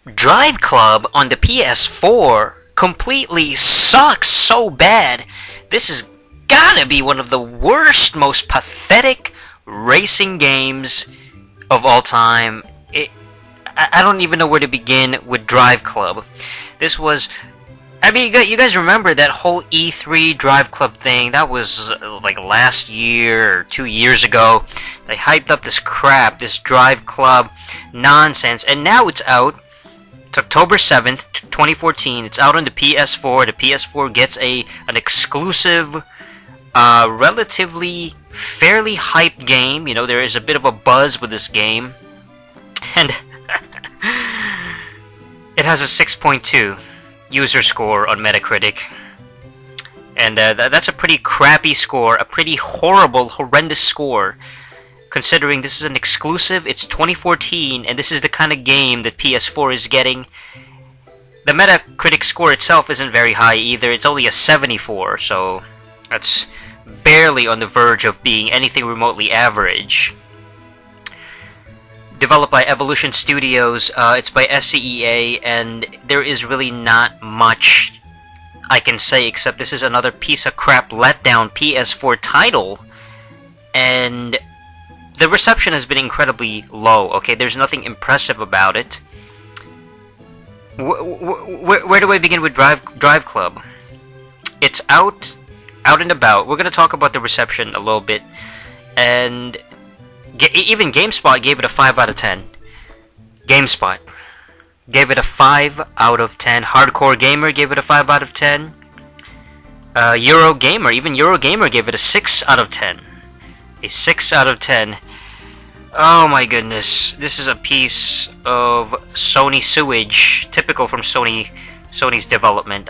Driveclub on the PS4 completely sucks so bad. This is gotta be one of the worst, most pathetic racing games of all time. I don't even know where to begin with Driveclub. This was... I mean, you guys remember that whole E3 Driveclub thing? That was like last year or 2 years ago. They hyped up this crap, this Driveclub nonsense, and now it's out. It's October 7th, 2014. It's out on the PS4. The PS4 gets an exclusive, relatively fairly hyped game. You know, there is a bit of a buzz with this game. And it has a 6.2 user score on Metacritic. And that's a pretty crappy score, a pretty horrendous score. Considering this is an exclusive, it's 2014, and this is the kind of game that PS4 is getting. The Metacritic score itself isn't very high either. It's only a 74, so that's barely on the verge of being anything remotely average. Developed by Evolution Studios, it's by SCEA, and there is really not much I can say except this is another piece of crap letdown PS4 title, and the reception has been incredibly low. Okay, there's nothing impressive about it. Where do I begin with Driveclub? It's out and about. We're gonna talk about the reception a little bit, and even GameSpot gave it a 5 out of 10. GameSpot gave it a 5 out of 10. Hardcore Gamer gave it a 5 out of 10. Eurogamer, even Eurogamer gave it a 6 out of 10. A 6 out of 10. Oh my goodness, this is a piece of Sony sewage, typical from Sony's development.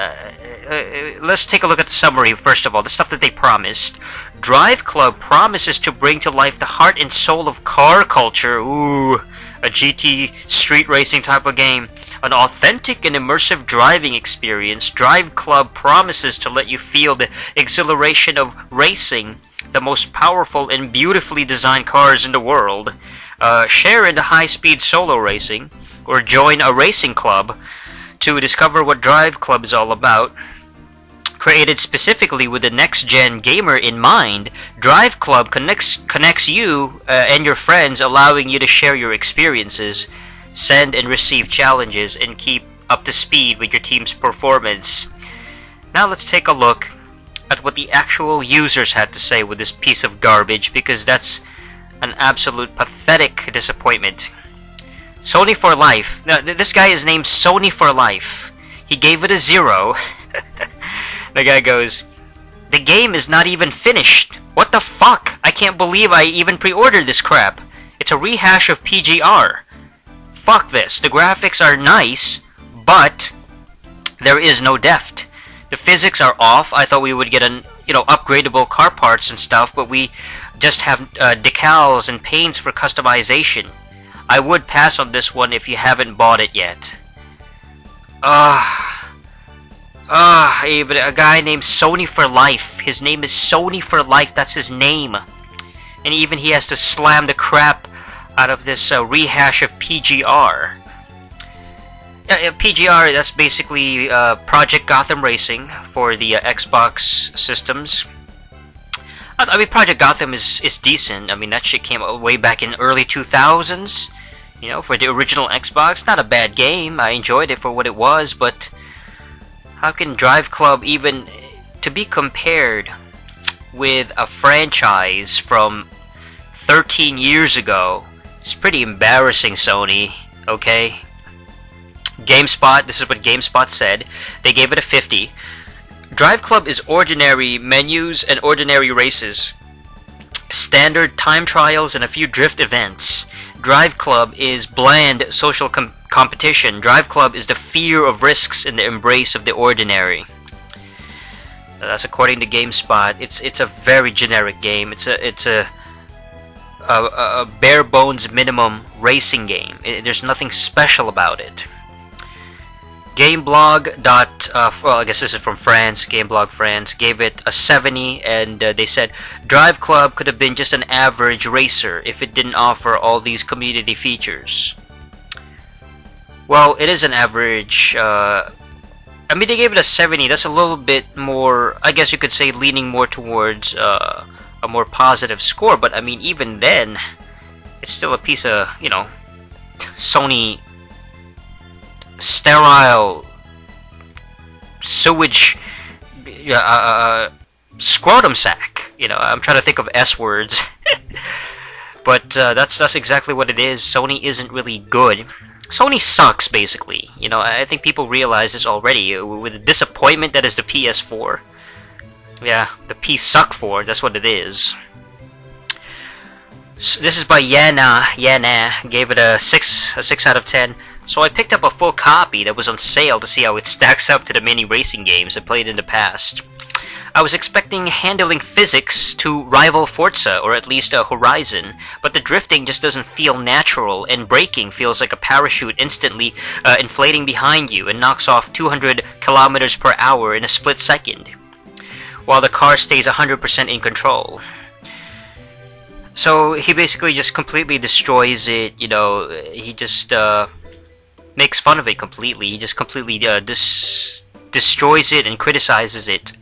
Let's take a look at the summary first of all, the stuff that they promised. Driveclub promises to bring to life the heart and soul of car culture. Ooh, a GT street racing type of game. An authentic and immersive driving experience. Driveclub promises to let you feel the exhilaration of racing the most powerful and beautifully designed cars in the world. Share in the high-speed solo racing, or join a racing club to discover what Driveclub is all about. Created specifically with the next-gen gamer in mind, Driveclub connects you and your friends, allowing you to share your experiences, send and receive challenges, and keep up to speed with your team's performance. Now let's take a look at what the actual users had to say with this piece of garbage, because that's an absolute pathetic disappointment. Sony for Life. Now, this guy is named Sony for Life. He gave it a 0. The guy goes, "The game is not even finished. What the fuck? I can't believe I even pre-ordered this crap. It's a rehash of PGR. Fuck this. The graphics are nice, but there is no depth. The physics are off. I thought we would get upgradable car parts and stuff, but we just have decals and paints for customization. I would pass on this one if you haven't bought it yet." Even a guy named Sony for Life. His name is Sony for Life. That's his name. And even he has to slam the crap out of this rehash of PGR. PGR, that's basically Project Gotham Racing for the Xbox systems. I mean, Project Gotham is decent. I mean, that shit came way back in early 2000s. You know, for the original Xbox. Not a bad game. I enjoyed it for what it was, but how can Driveclub even to be compared with a franchise from 13 years ago? It's pretty embarrassing, Sony. Okay? GameSpot, this is what GameSpot said. They gave it a 50. Driveclub is ordinary menus and ordinary races. Standard time trials and a few drift events. Driveclub is bland social competition. Driveclub is the fear of risks in the embrace of the ordinary. That's according to GameSpot. It's a very generic game. It's a bare bones minimum racing game. There's nothing special about it. Gameblog. Well, I guess this is from France. Gameblog France gave it a 70, and they said Driveclub could have been just an average racer if it didn't offer all these community features. Well, it is an average. I mean, they gave it a 70. That's a little bit more, I guess you could say, leaning more towards a more positive score. But I mean, even then, it's still a piece of, you know, Sony sterile sewage scrotum sack. You know, I'm trying to think of S words. But that's exactly what it is. Sony isn't really good. Sony sucks, basically. You know, I think people realize this already. With the disappointment that is the PS4. Yeah, the P-Suck 4, that's what it is. So this is by Yana. Yana gave it a 6 out of 10. So I picked up a full copy that was on sale to see how it stacks up to the many racing games I played in the past. I was expecting handling physics to rival Forza, or at least Horizon, but the drifting just doesn't feel natural, and braking feels like a parachute instantly inflating behind you and knocks off 200 kilometers per hour in a split second, while the car stays 100% in control. So he basically just completely destroys it, you know, he just makes fun of it completely. He just completely destroys it and criticizes it.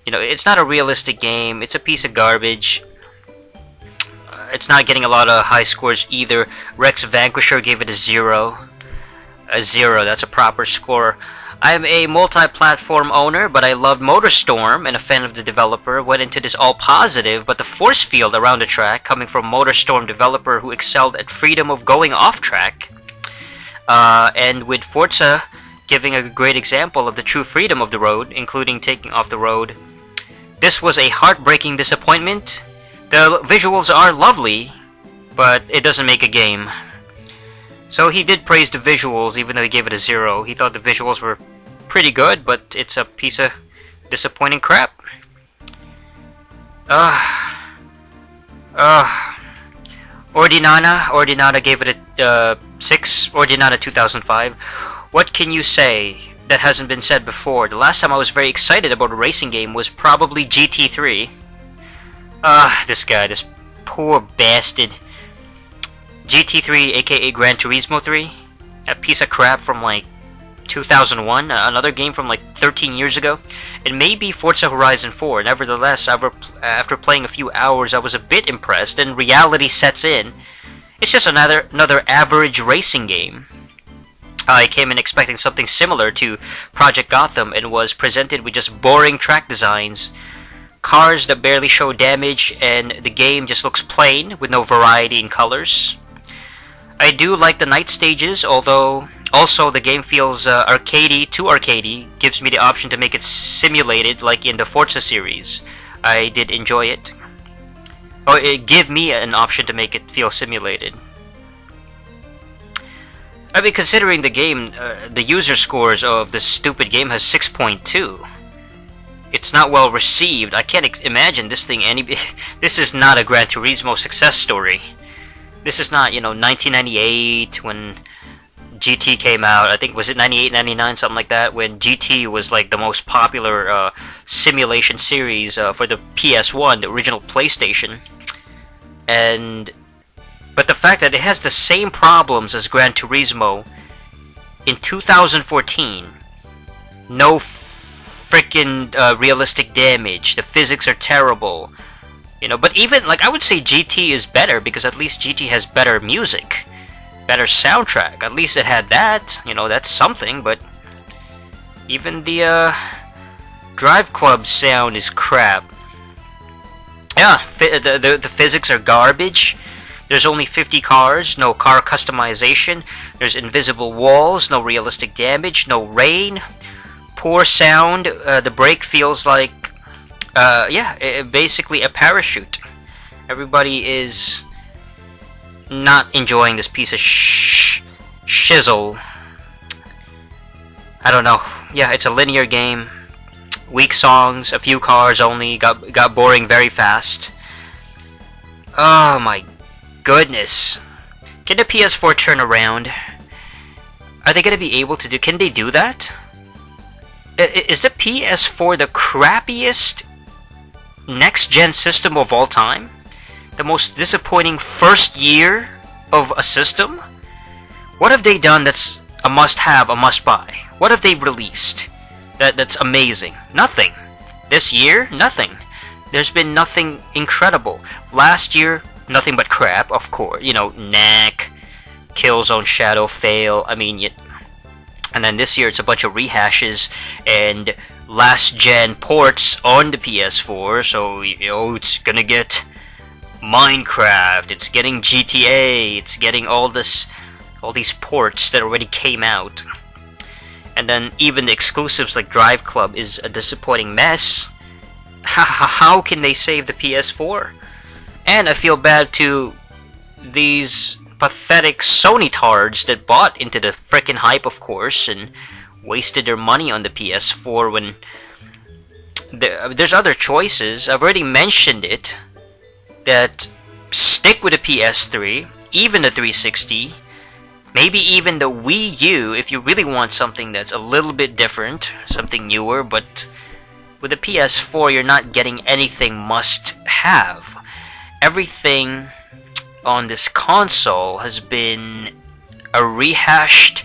You know, it's not a realistic game. It's a piece of garbage. It's not getting a lot of high scores either. Rex Vanquisher gave it a 0. A 0, that's a proper score. I'm a multi-platform owner, but I loved MotorStorm and a fan of the developer. Went into this all positive, but the force field around the track, coming from MotorStorm developer who excelled at freedom of going off track, and with Forza giving a great example of the true freedom of the road, including taking off the road. This was a heartbreaking disappointment. The visuals are lovely, but it doesn't make a game. So he did praise the visuals, even though he gave it a 0. He thought the visuals were pretty good, but it's a piece of disappointing crap. Ordinana gave it a 6. Ordinana 2005. What can you say that hasn't been said before? The last time I was very excited about a racing game was probably GT3. This guy, this poor bastard. GT3, aka Gran Turismo 3? That piece of crap from like 2001, another game from like 13 years ago. And maybe Forza Horizon 4. Nevertheless, after playing a few hours, I was a bit impressed, and reality sets in. It's just another average racing game. I came in expecting something similar to Project Gotham and was presented with just boring track designs, cars that barely show damage, and the game just looks plain with no variety in colors. I do like the night stages, although also the game feels arcadey, too arcadey, gives me the option to make it simulated like in the Forza series. I did enjoy it. Oh, it gave me an option to make it feel simulated. I mean, considering the game, the user scores of this stupid game has 6.2. It's not well received. I can't imagine this thing this is not a Gran Turismo success story. This is not, you know, 1998 when GT came out. I think, was it 98, 99, something like that, when GT was like the most popular simulation series for the PS1, the original PlayStation. But the fact that it has the same problems as Gran Turismo in 2014, no freaking realistic damage, the physics are terrible, you know. But even, like, I would say GT is better, because at least GT has better music, better soundtrack. At least it had that, you know, that's something. But even the Driveclub sound is crap. Yeah, the physics are garbage. There's only 50 cars, no car customization, there's invisible walls, no realistic damage, no rain, poor sound, the brake feels like, basically a parachute. Everybody is not enjoying this piece of shizzle. I don't know. Yeah, it's a linear game, weak songs, a few cars only, got boring very fast. Oh my goodness. Can the PS4 turn around? Are they going to be able to do... Can they do that? Is the PS4 the crappiest next-gen system of all time? The most disappointing first year of a system? What have they done that's a must-have, a must-buy? What have they released that's amazing? Nothing. This year, nothing. There's been nothing incredible. Last year, nothing but crap, of course. You know, Knack, Killzone Shadow, Fail. I mean, and then this year it's a bunch of rehashes and last-gen ports on the PS4. So, you know, it's gonna get Minecraft, it's getting GTA, it's getting all these ports that already came out. And then even the exclusives like Driveclub is a disappointing mess. How can they save the PS4? And I feel bad to these pathetic Sony tards that bought into the frickin' hype, of course, and wasted their money on the PS4 when there's other choices. I've already mentioned it, that stick with the PS3, even the 360, maybe even the Wii U if you really want something that's a little bit different, something newer. But with the PS4, you're not getting anything must-have. Everything on this console has been a rehashed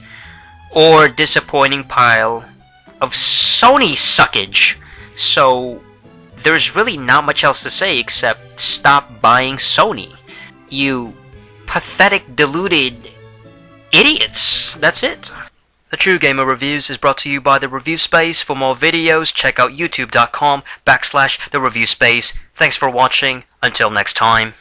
or disappointing pile of Sony suckage. So there's really not much else to say except stop buying Sony. You pathetic, deluded idiots. That's it. The True Gamer Reviews is brought to you by The Review Space. For more videos, check out youtube.com/TheReviewSpace. Thanks for watching. Until next time.